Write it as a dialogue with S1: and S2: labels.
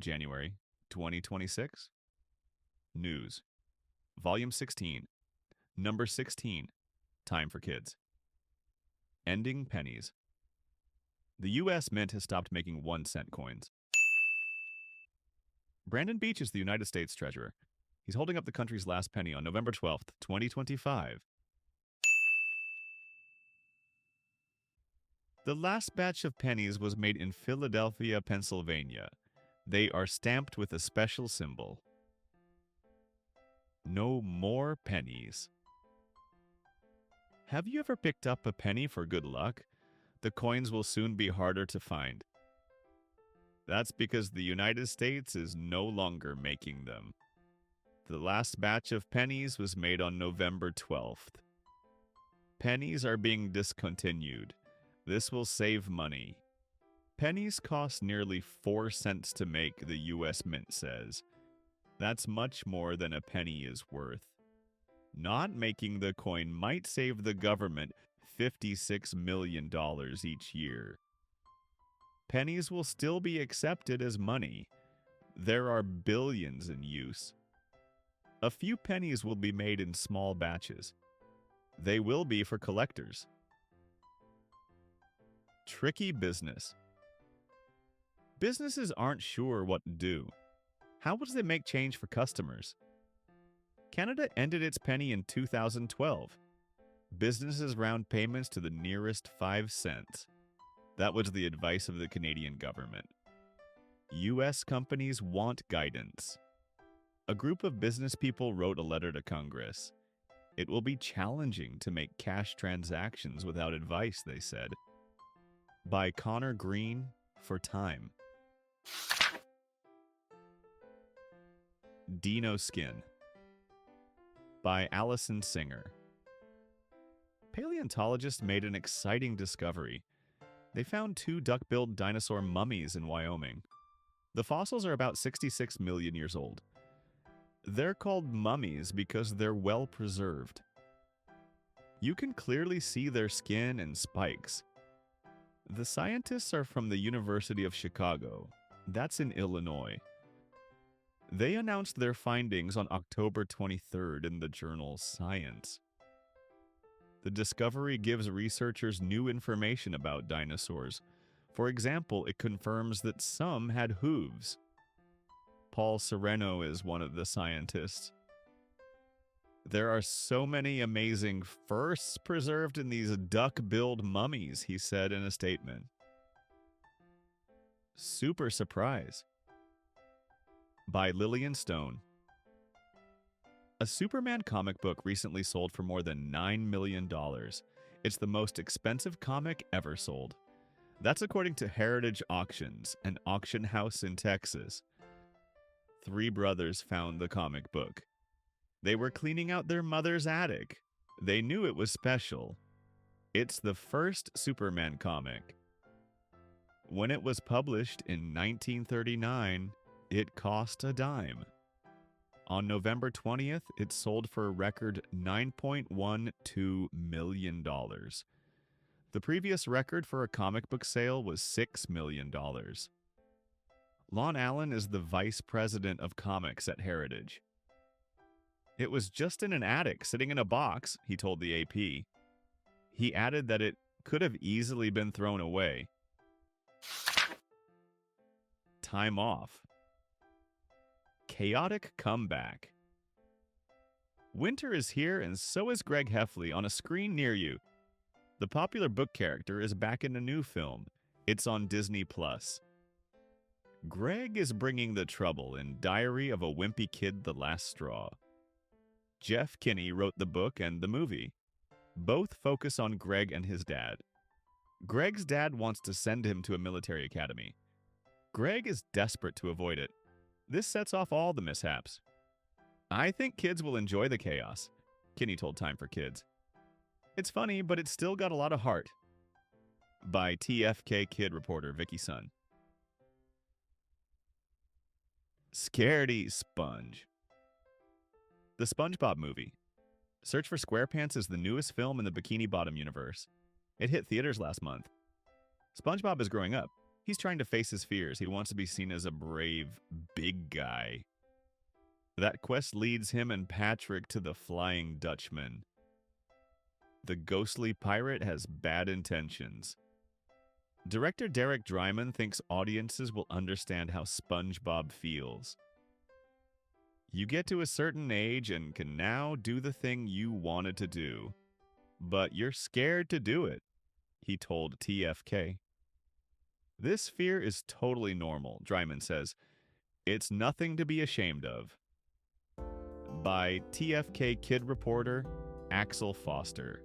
S1: January 2026. News. Volume 16. Number 16. Time for Kids. Ending pennies. The U.S. Mint has stopped making 1-cent coins. Brandon Beach is the United States Treasurer. He's holding up the country's last penny on November 12th, 2025. The last batch of pennies was made in Philadelphia, Pennsylvania. They are stamped with a special symbol. No more pennies. Have you ever picked up a penny for good luck? The coins will soon be harder to find. That's because the United States is no longer making them. The last batch of pennies was made on November 12th. Pennies are being discontinued. This will save money. Pennies cost nearly 4 cents to make, the U.S. Mint says. That's much more than a penny is worth. Not making the coin might save the government $56 million each year. Pennies will still be accepted as money. There are billions in use. A few pennies will be made in small batches. They will be for collectors. Tricky business. Businesses aren't sure what to do. How will they make change for customers? Canada ended its penny in 2012. Businesses round payments to the nearest 5 cents. That was the advice of the Canadian government. U.S. companies want guidance. A group of business people wrote a letter to Congress. It will be challenging to make cash transactions without advice, they said. By Connor Green for Time. Dino Skin. By Allison Singer. Paleontologists made an exciting discovery. They found 2 duck-billed dinosaur mummies in Wyoming. The fossils are about 66 million years old. They're called mummies because they're well preserved. You can clearly see their skin and spikes. The scientists are from the University of Chicago. That's in Illinois. They announced their findings on October 23rd in the journal Science. The discovery gives researchers new information about dinosaurs. For example, it confirms that some had hooves. Paul Sereno is one of the scientists. There are so many amazing firsts preserved in these duck-billed mummies, he said in a statement. Super Surprise. By Lillian Stone. A Superman comic book recently sold for more than $9 million. It's the most expensive comic ever sold. That's according to Heritage Auctions, an auction house in Texas. 3 brothers found the comic book. They were cleaning out their mother's attic. They knew it was special. It's the first Superman comic. When it was published in 1939, it cost a dime. On November 20th, it sold for a record $9.12 million. The previous record for a comic book sale was $6 million. Lon Allen is the vice president of comics at Heritage. It was just in an attic, sitting in a box, he told the AP. He added that it could have easily been thrown away. Time off. Chaotic comeback. Winter is here, and so is Greg Heffley on a screen near you. The popular book character is back in a new film. It's on Disney+. Greg is bringing the trouble in Diary of a Wimpy Kid: The Last Straw. Jeff Kinney wrote the book and the movie. Both focus on Greg and his dad. Greg's dad wants to send him to a military academy. Greg is desperate to avoid it. This sets off all the mishaps. I think kids will enjoy the chaos, Kinney told Time for Kids. It's funny, but it's still got a lot of heart. By TFK Kid reporter Vicky Sun. Scaredy Sponge. The SpongeBob movie. Search for SquarePants is the newest film in the Bikini Bottom universe. It hit theaters last month. SpongeBob is growing up. He's trying to face his fears. He wants to be seen as a brave, big guy. That quest leads him and Patrick to the Flying Dutchman. The ghostly pirate has bad intentions. Director Derek Dryman thinks audiences will understand how SpongeBob feels. You get to a certain age and can now do the thing you wanted to do, but you're scared to do it, he told TFK. This fear is totally normal, Dryman says. It's nothing to be ashamed of. By TFK kid reporter Axel Foster.